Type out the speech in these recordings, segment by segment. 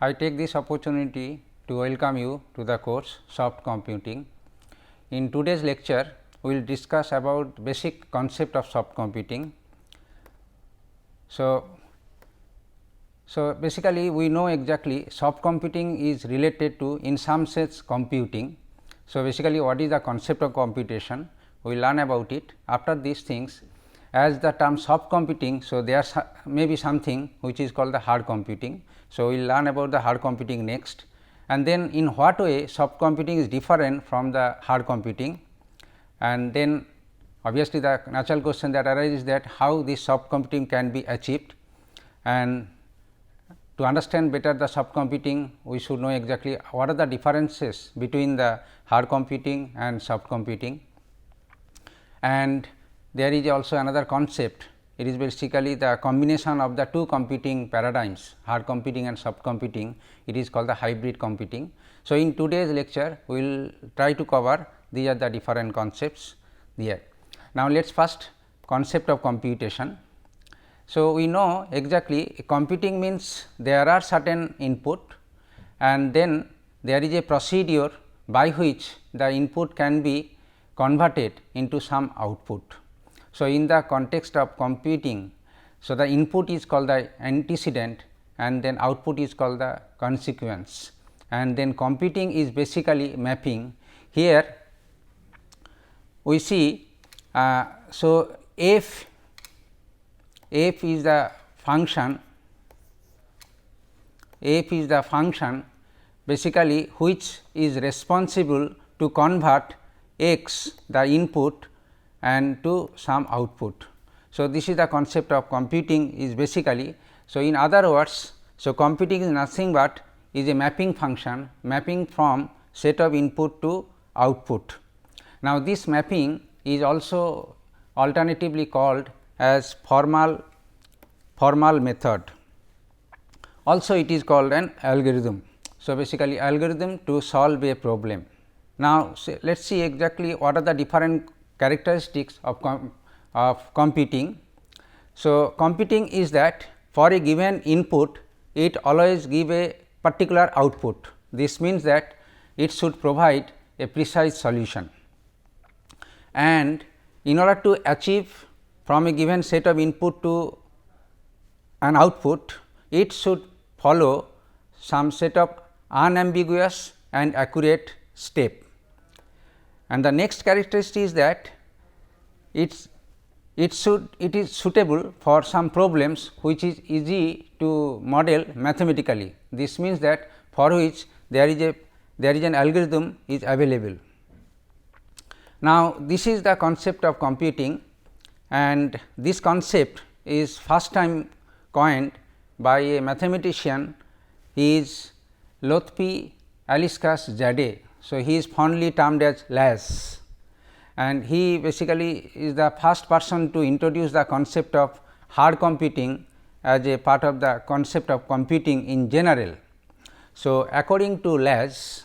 I take this opportunity to welcome you to the course Soft Computing. In today's lecture, we will discuss about basic concept of soft computing. So, basically we know exactly soft computing is related to in some sense computing. So, basically what is the concept of computation? We learn about it. After these things, as the term soft computing, so there may be something which is called the hard computing. So, we will learn about the hard computing next, and then in what way soft computing is different from the hard computing, and then obviously the natural question that arises is that how this soft computing can be achieved, and to understand better the soft computing we should know exactly what are the differences between the hard computing and soft computing. And there is also another concept, it is basically the combination of the two computing paradigms, hard computing and soft computing, it is called the hybrid computing. So, in today's lecture we will try to cover these are the different concepts there. Now, let us first concept of computation. So, we know exactly computing means there are certain input and then there is a procedure by which the input can be converted into some output. So, in the context of computing, so the input is called the antecedent and then output is called the consequence, and then computing is basically mapping. Here we see so f is the function basically which is responsible to convert x the input and to some output. So, this is the concept of computing is basically. So, in other words, so computing is nothing but is a mapping function, mapping from set of input to output. Now, this mapping is also alternatively called as formal method, also it is called an algorithm. So, basically algorithm to solve a problem. Now, let us see exactly what are the different characteristics of computing. So, computing is that for a given input it always give a particular output. This means that it should provide a precise solution, and in order to achieve from a given set of input to an output, it should follow some set of unambiguous and accurate step. And the next characteristic is that it is suitable for some problems which is easy to model mathematically. This means that for which there is an algorithm is available. Now, this is the concept of computing, and this concept is first time coined by a mathematician, he is Lotfi Aliskas Jade. So, he is fondly termed as Laz, and he basically is the first person to introduce the concept of hard computing as a part of the concept of computing in general. So, according to Laz,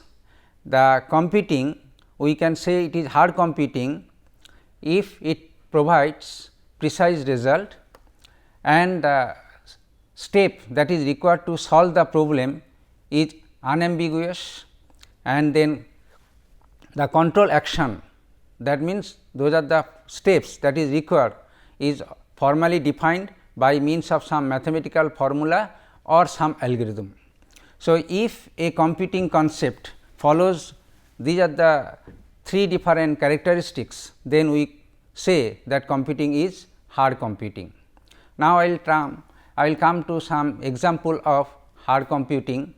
the computing we can say it is hard computing if it provides precise result and the step that is required to solve the problem is unambiguous, and then the control action, that means those are the steps that is required is formally defined by means of some mathematical formula or some algorithm. So, if a computing concept follows these are the three different characteristics, then we say that computing is hard computing. Now, I will come to some example of hard computing.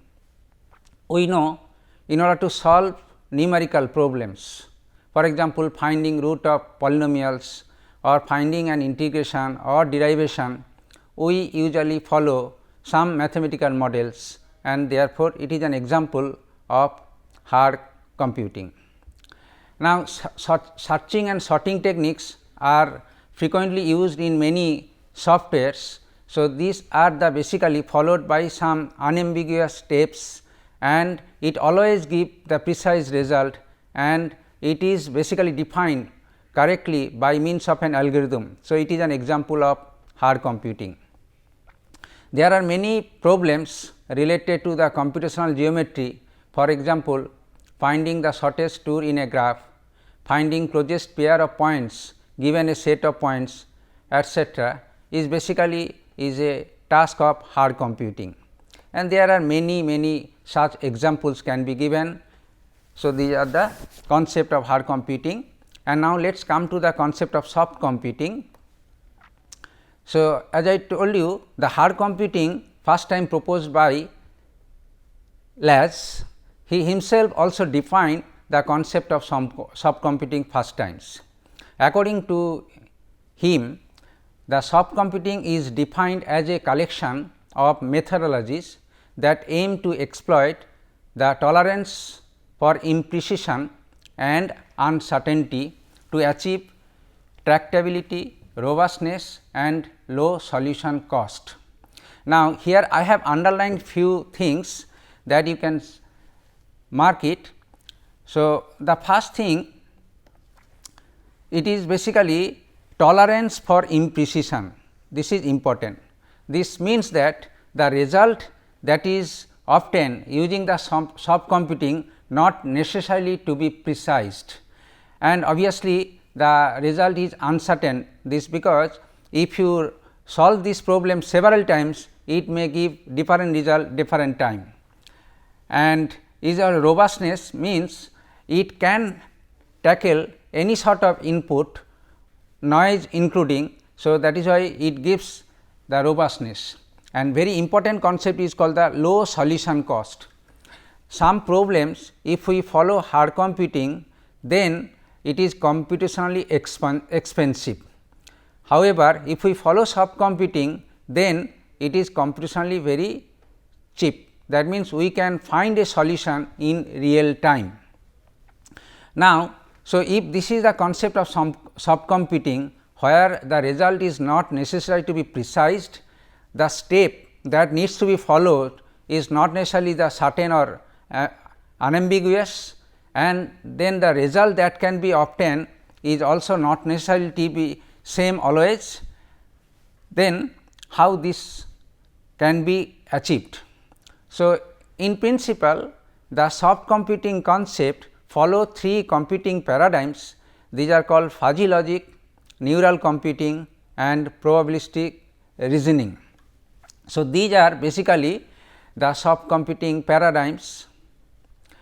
We know in order to solve numerical problems, for example, finding root of polynomials or finding an integration or derivation, we usually follow some mathematical models, and therefore, it is an example of hard computing. Now, searching and sorting techniques are frequently used in many softwares. So, these are the basically followed by some unambiguous steps, and it always give the precise result, and it is basically defined correctly by means of an algorithm. So, it is an example of hard computing. There are many problems related to the computational geometry, for example, finding the shortest tour in a graph, finding closest pair of points given a set of points, etc., is basically a task of hard computing, and there are many such examples can be given. So, these are the concept of hard computing, and now let us come to the concept of soft computing. So, as I told you, the hard computing first time proposed by Laz, he himself also defined the concept of soft computing first times. According to him, the soft computing is defined as a collection of methodologies that aim to exploit the tolerance for imprecision and uncertainty to achieve tractability, robustness and low solution cost. Now, here I have underlined few things that you can mark it. So, the first thing, it is basically tolerance for imprecision. This is important. This means that the result that is obtained using the soft computing not necessarily to be precise, and obviously the result is uncertain. This because if you solve this problem several times, it may give different result different time, and is a robustness means it can tackle any sort of input, noise including. So, that is why it gives the robustness, and very important concept is called the low solution cost. Some problems, if we follow hard computing, then it is computationally expensive. However, if we follow soft computing, then it is computationally very cheap. That means, we can find a solution in real time. Now, so if this is the concept of soft computing, where the result is not necessary to be precise, the step that needs to be followed is not necessarily the certain or unambiguous, and then the result that can be obtained is also not necessarily to be same always. Then how this can be achieved? So, in principle, the soft computing concept follow three computing paradigms. These are called fuzzy logic, neural computing and probabilistic reasoning. So, these are basically the soft computing paradigms,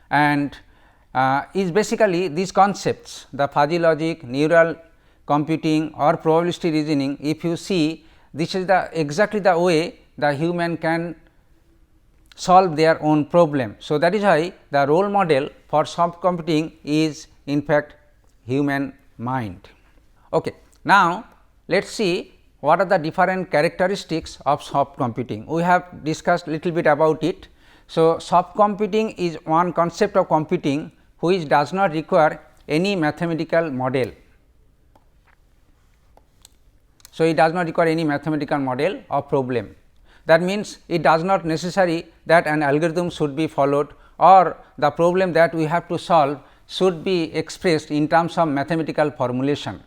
and is basically these concepts, the fuzzy logic, neural computing or probabilistic reasoning. If you see, this is the exactly the way the human can solve their own problem. So, that is why the role model for soft computing is in fact human mind. Okay. Now, let us see what are the different characteristics of soft computing. We have discussed little bit about it. So, soft computing is one concept of computing which does not require any mathematical model. So, it does not require any mathematical model of problem. That means, it does not necessary that an algorithm should be followed, or the problem that we have to solve should be expressed in terms of mathematical formulation,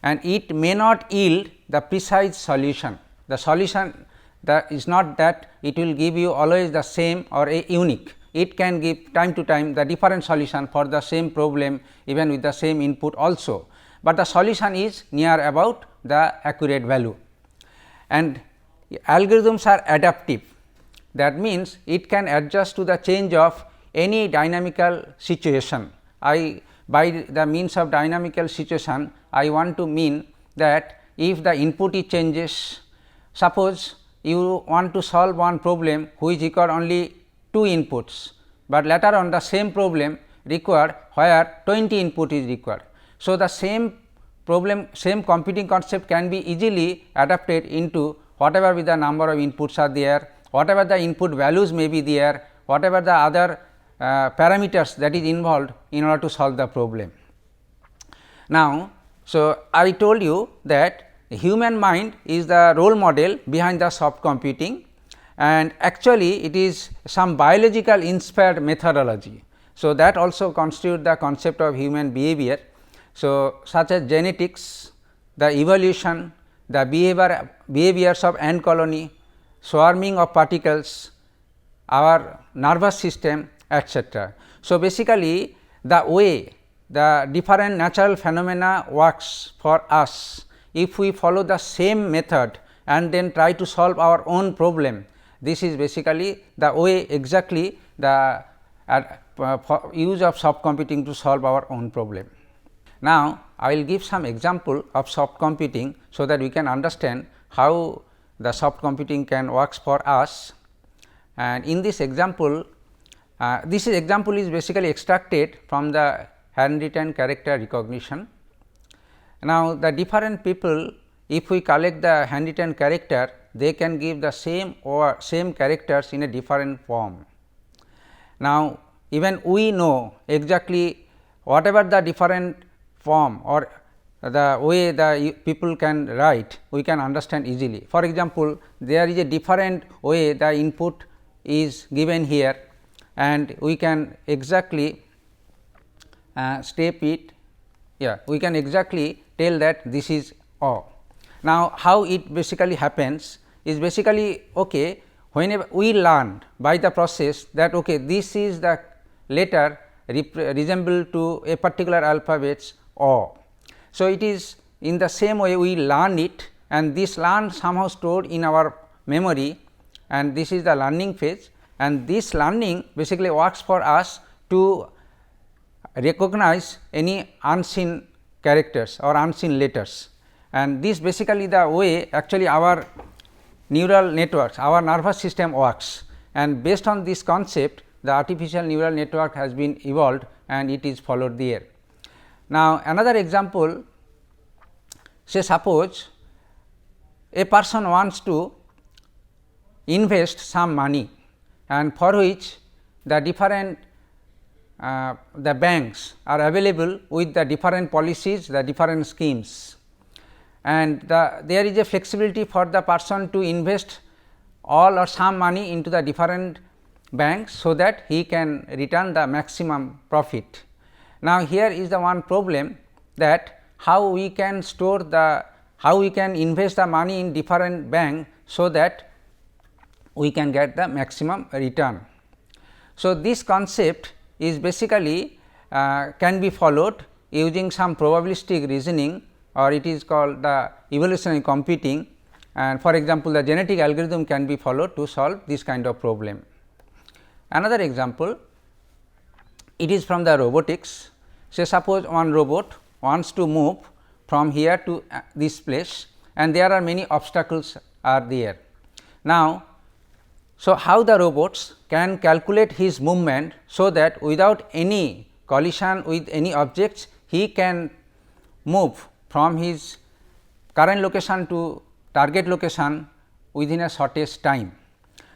and it may not yield the precise solution. The solution that is not that it will give you always the same or a unique. It can give time to time the different solution for the same problem even with the same input also, but the solution is near about the accurate value. And algorithms are adaptive. That means, it can adjust to the change of any dynamical situation. By the means of dynamical situation, I want to mean that if the input is changes, suppose you want to solve one problem which require only 2 inputs, but later on the same problem required where 20 input is required. So, the same problem, same computing concept can be easily adapted into whatever be the number of inputs are there, whatever the input values may be there, whatever the other parameters that is involved in order to solve the problem. Now, so I told you that human mind is the role model behind the soft computing, and actually it is some biological inspired methodology. So, that also constitute the concept of human behavior. So, such as genetics, the evolution, the behaviors of ant colony, swarming of particles, our nervous system, etc. So, basically the way the different natural phenomena works for us, if we follow the same method and then try to solve our own problem, this is basically the way exactly the use of soft computing to solve our own problem. Now, I will give some example of soft computing, so that we can understand how the soft computing can works for us. And in this example, this example is basically extracted from the handwritten character recognition. Now, the different people, if we collect the handwritten character, they can give the same or same characters in a different form. Now, even we know exactly whatever the different form or the way the people can write, we can understand easily. For example, there is a different way the input is given here, and we can exactly step it, we can exactly tell that this is O. Now, how it basically happens is basically whenever we learn by the process that this is the letter resemble to a particular alphabets O. So, it is in the same way we learn it, and this learn somehow stored in our memory, and this is the learning phase, and this learning basically works for us to recognize any unseen characters or unseen letters, and this basically the way actually our neural networks, our nervous system works, and based on this concept the artificial neural network has been evolved and it is followed there. Now, another example, say suppose a person wants to invest some money, and for which the different the banks are available with the different policies, the different schemes, and there is a flexibility for the person to invest all or some money into the different banks, so that he can return the maximum profit. Now, here is the one problem, that how we can store the, how we can invest the money in different bank, so that we can get the maximum return. So, this concept is basically can be followed using some probabilistic reasoning, or it is called the evolutionary computing, and for example, the genetic algorithm can be followed to solve this kind of problem. Another example, it is from the robotics. Say suppose one robot wants to move from here to this place, and there are many obstacles are there. Now, so how the robots can calculate his movement, so that without any collision with any objects, he can move from his current location to target location within a shortest time.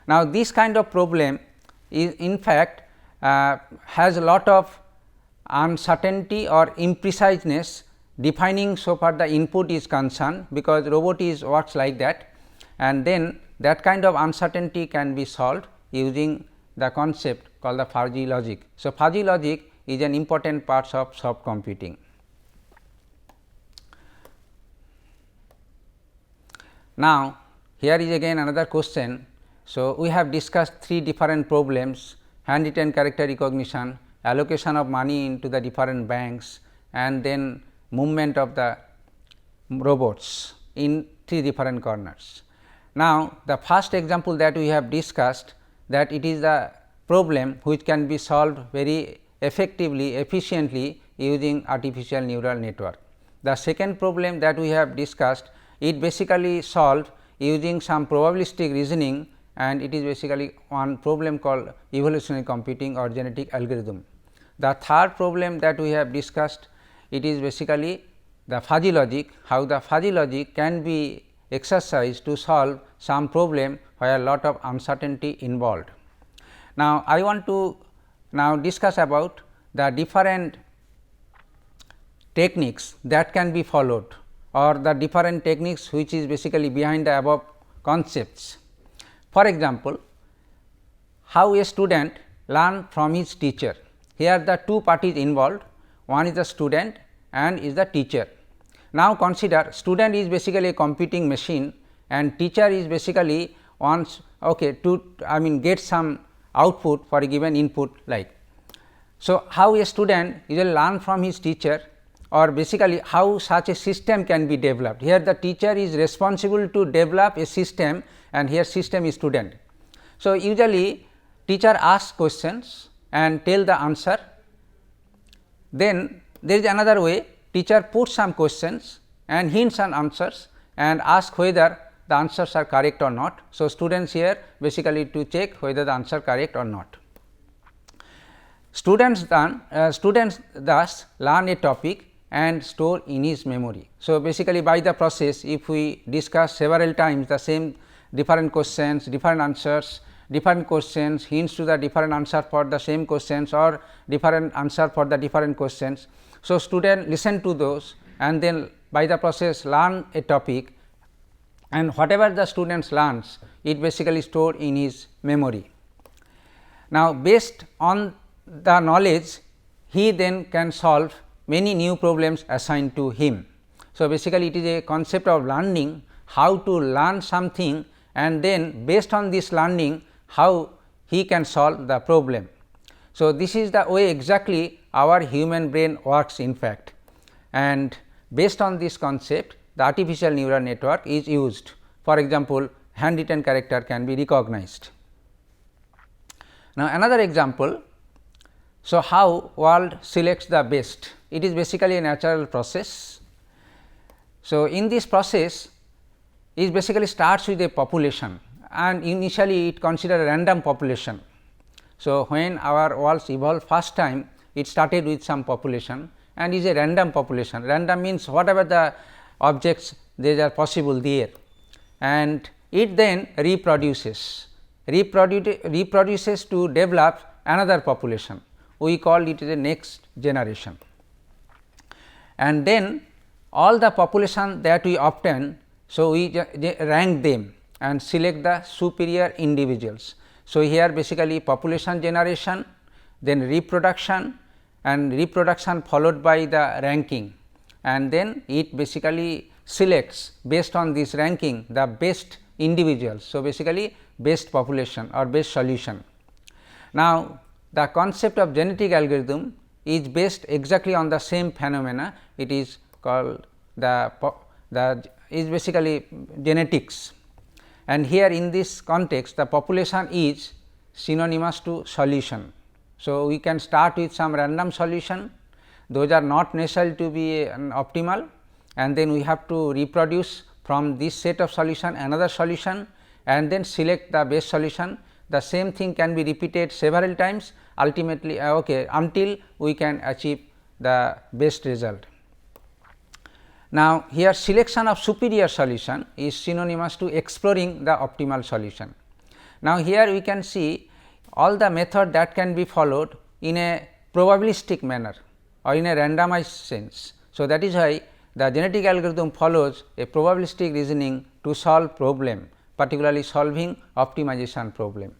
Now, this kind of problem is in fact has a lot of uncertainty or impreciseness defining so far the input is concerned, because robot is works like that, and then that kind of uncertainty can be solved using the concept called the fuzzy logic. So, fuzzy logic is an important part of soft computing. Now, here is again another question. So, we have discussed three different problems: handwritten character recognition, allocation of money into the different banks, and then movement of the robots in three different corners. Now, the first example that we have discussed, that it is the problem which can be solved very effectively, efficiently using artificial neural network. The second problem that we have discussed, it basically solved using some probabilistic reasoning, and it is basically one problem called evolutionary computing or genetic algorithm. The third problem that we have discussed, it is basically the fuzzy logic, how the fuzzy logic can be exercised to solve some problem where a lot of uncertainty involved. Now, I want to now discuss about the different techniques that can be followed, or the different techniques which is basically behind the above concepts. For example, how a student learn from his teacher. Here the two parties involved, one is the student and is the teacher. Now, consider student is basically a computing machine, and teacher is basically wants to get some output for a given input like. So, how a student usually learn from his teacher, or basically how such a system can be developed. Here the teacher is responsible to develop a system, and here system is student. So, usually teacher asks questions and tell the answer. Then there is another way, teacher puts some questions and hints and answers and ask whether the answers are correct or not. So, students here basically to check whether the answer correct or not. Students thus learn a topic and store in his memory. So, basically by the process, if we discuss several times the same different questions, different answers, different questions, hints to the different answer for the same questions or different answer for the different questions. So, student listen to those and then by the process learn a topic, and whatever the students learns, it basically stored in his memory. Now, based on the knowledge, he then can solve many new problems assigned to him. So, basically it is a concept of learning, how to learn something, and then based on this learning how he can solve the problem. So, this is the way exactly our human brain works in fact, and based on this concept the artificial neural network is used. For example, handwritten character can be recognized. Now, another example. So, how world selects the best? It is basically a natural process. So, in this process it basically starts with a population, and initially it considered a random population. So, when our worlds evolved first time, it started with some population and is a random population. Random means whatever the objects they are possible there, and it then reproduces to develop another population. We call it the next generation, and then all the population that we obtain. So, we rank them and select the superior individuals. So, here basically population generation, then reproduction, and reproduction followed by the ranking, and then it basically selects based on this ranking the best individuals. So, basically best population or best solution. Now, the concept of genetic algorithm is based exactly on the same phenomena. It is called is basically genetics, and here in this context the population is synonymous to solution. So, we can start with some random solution, those are not necessary to be an optimal, and then we have to reproduce from this set of solution another solution and then select the best solution. The same thing can be repeated several times ultimately until we can achieve the best result. Now, here selection of superior solution is synonymous to exploring the optimal solution. Now, here we can see all the method that can be followed in a probabilistic manner or in a randomized sense. So, that is why the genetic algorithm follows a probabilistic reasoning to solve problem, particularly solving optimization problem.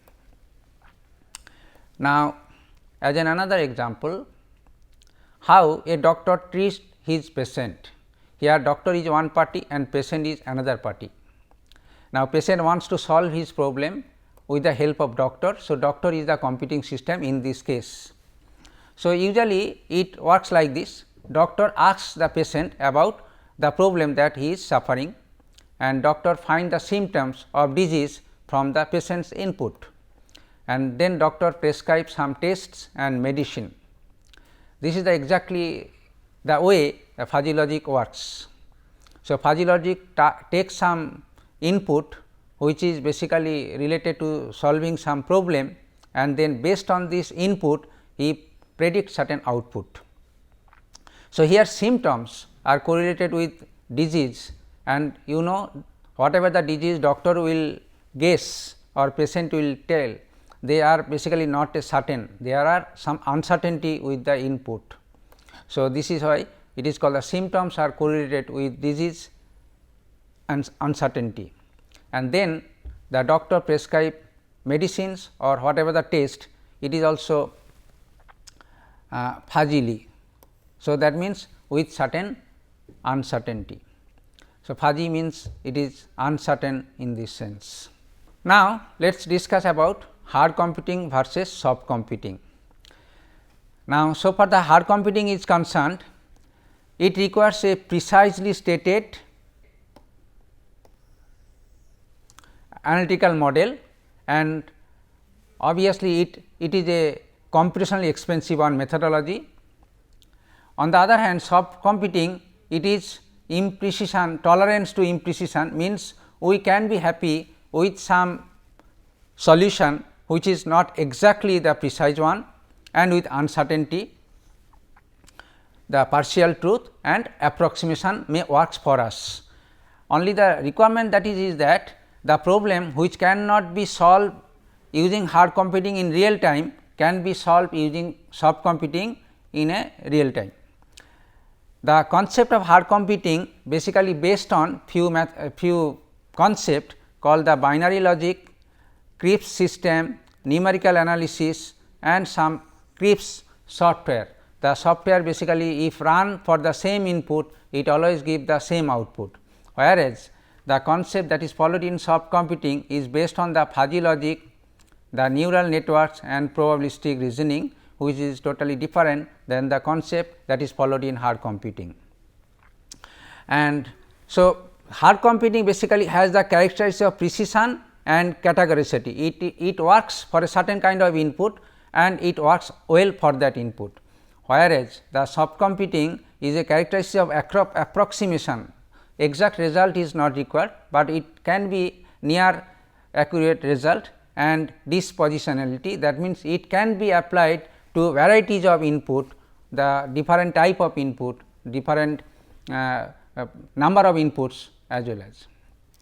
Now, as another example, how a doctor treats his patient. Here doctor is one party and patient is another party. Now, patient wants to solve his problem with the help of doctor. So, doctor is the computing system in this case. So, usually it works like this: doctor asks the patient about the problem that he is suffering, and doctor find the symptoms of disease from the patient's input, and then doctor prescribes some tests and medicine. This is exactly the way the fuzzy logic works. So, fuzzy logic takes some input which is basically related to solving some problem, and then based on this input he predicts certain output. So, here symptoms are correlated with disease, and whatever the disease doctor will guess or patient will tell, they are basically not a certain, there are some uncertainty with the input. So, this is why it is called the symptoms are correlated with disease and uncertainty, and then the doctor prescribe medicines or whatever the test, it is also fuzzily. So, that means with certain uncertainty. So, fuzzy means it is uncertain in this sense. Now, let us discuss about hard computing versus soft computing. Now, so far the hard computing is concerned, it requires a precisely stated analytical model, and obviously it is a computationally expensive one methodology. On the other hand, soft computing, it is imprecision, tolerance to imprecision, means we can be happy with some solution which is not exactly the precise one, and with uncertainty the partial truth and approximation may works for us. Only the requirement that is that the problem which cannot be solved using hard computing in real time can be solved using soft computing in a real time. The concept of hard computing basically based on few concept called the binary logic, CRISP system, numerical analysis, and some CRISP software. The software basically if run for the same input, it always give the same output, whereas the concept that is followed in soft computing is based on the fuzzy logic, the neural networks and probabilistic reasoning, which is totally different than the concept that is followed in hard computing. And so, hard computing basically has the characteristics of precision and categoricity. It works for a certain kind of input and it works well for that input, whereas the soft computing is a characteristic of approximation. Exact result is not required, but it can be near accurate result, and dispositionality, that means it can be applied to varieties of input, the different type of input, different number of inputs as well as.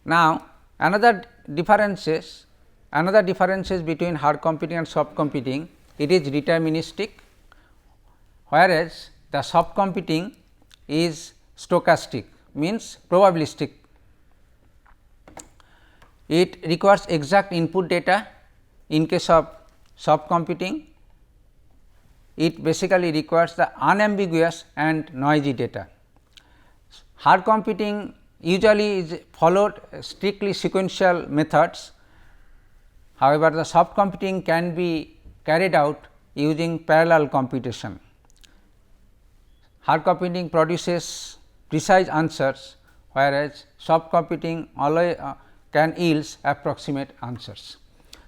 Now, another differences between hard computing and soft computing, it is deterministic, whereas the soft computing is stochastic, means probabilistic. It requires exact input data. In case of soft computing, it basically requires the unambiguous and noisy data. Hard computing usually is followed strictly sequential methods. However, the soft computing can be carried out using parallel computation. Hard computing produces precise answers, whereas soft computing always can yield approximate answers.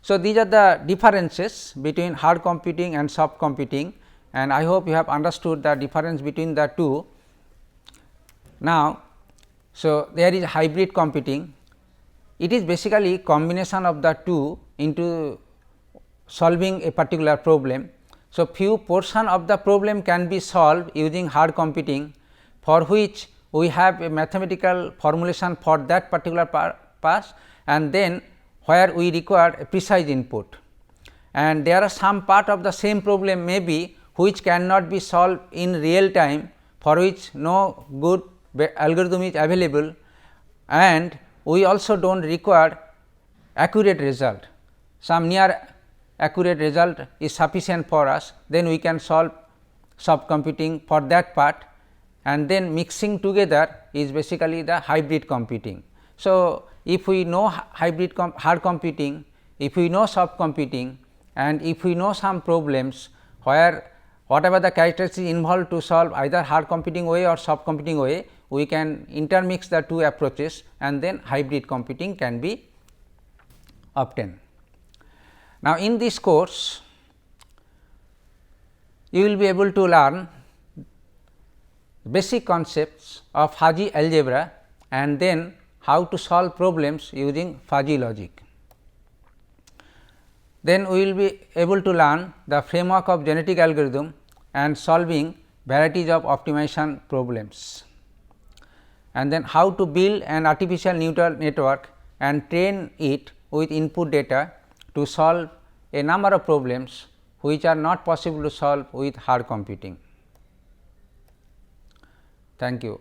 So, these are the differences between hard computing and soft computing, and I hope you have understood the difference between the two. Now, so there is hybrid computing. It is basically combination of the two into solving a particular problem. So, few portion of the problem can be solved using hard computing, for which we have a mathematical formulation for that particular pass, and then where we require a precise input, and there are some part of the same problem may be which cannot be solved in real time, for which no good algorithm is available, and we also do not require accurate result. Some near accurate result is sufficient for us, then we can solve soft computing for that part, and then mixing together is basically the hybrid computing. So, if we know hard computing, if we know soft computing, and if we know some problems where whatever the characteristics involved to solve either hard computing way or soft computing way, we can intermix the two approaches, and then hybrid computing can be obtained. Now, in this course you will be able to learn basic concepts of fuzzy algebra, and then how to solve problems using fuzzy logic. Then we will be able to learn the framework of genetic algorithm and solving varieties of optimization problems, and then how to build an artificial neural network and train it with input data to solve a number of problems which are not possible to solve with hard computing. Thank you.